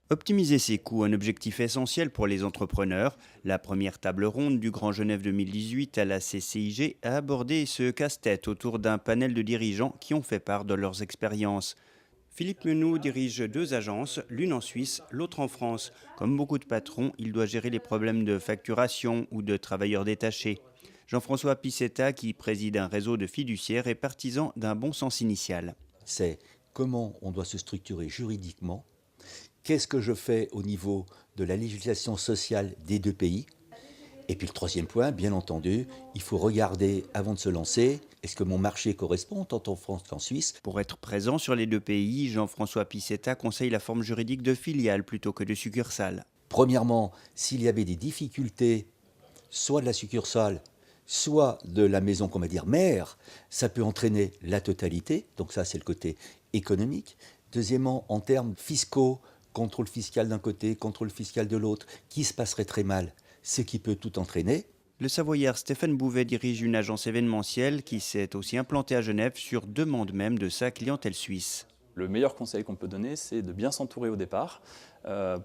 Optimiser ses coûts, un objectif essentiel pour les entrepreneurs. La première table ronde du Grand Genève 2018 à la CCIG a abordé ce casse-tête autour d'un panel de dirigeants qui ont fait part de leurs expériences. Philippe Menou dirige deux agences, l'une en Suisse, l'autre en France. Comme beaucoup de patrons, il doit gérer les problèmes de facturation ou de travailleurs détachés. Jean-François Picetta, qui préside un réseau de fiduciaires, est partisan d'un bon sens initial. C'est comment on doit se structurer juridiquement. Qu'est-ce que je fais au niveau de la législation sociale des deux pays? Et puis le troisième point, bien entendu, il faut regarder avant de se lancer, est-ce que mon marché correspond tant en France qu'en Suisse? Pour être présent sur les deux pays, Jean-François Picetta conseille la forme juridique de filiale plutôt que de succursale. Premièrement, s'il y avait des difficultés, soit de la succursale, soit de la maison, qu'on va dire mère, ça peut entraîner la totalité, donc ça c'est le côté économique. Deuxièmement, en termes fiscaux, contrôle fiscal d'un côté, contrôle fiscal de l'autre, qui se passerait très mal, ce qui peut tout entraîner. Le Savoyard Stéphane Bouvet dirige une agence événementielle qui s'est aussi implantée à Genève sur demande même de sa clientèle suisse. Le meilleur conseil qu'on peut donner, c'est de bien s'entourer au départ.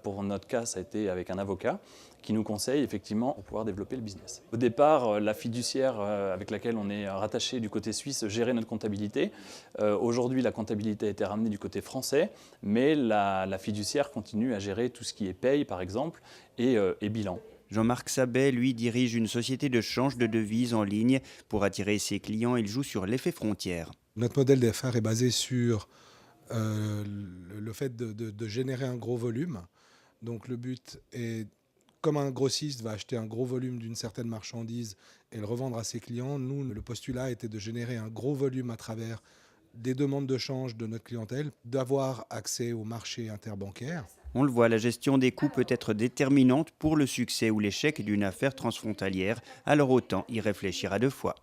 Pour notre cas, ça a été avec un avocat qui nous conseille effectivement pour pouvoir développer le business. Au départ, la fiduciaire avec laquelle on est rattaché du côté suisse gérait notre comptabilité. Aujourd'hui, la comptabilité a été ramenée du côté français, mais la fiduciaire continue à gérer tout ce qui est paye, par exemple, et bilan. Jean-Marc Sabet, lui, dirige une société de change de devises en ligne. Pour attirer ses clients, il joue sur l'effet frontière. Notre modèle d'affaires est basé sur le fait de générer un gros volume. Donc le but est, comme un grossiste va acheter un gros volume d'une certaine marchandise et le revendre à ses clients, nous, le postulat était de générer un gros volume à travers des demandes de change de notre clientèle, d'avoir accès au marché interbancaire. On le voit, la gestion des coûts peut être déterminante pour le succès ou l'échec d'une affaire transfrontalière, alors autant y réfléchir à deux fois.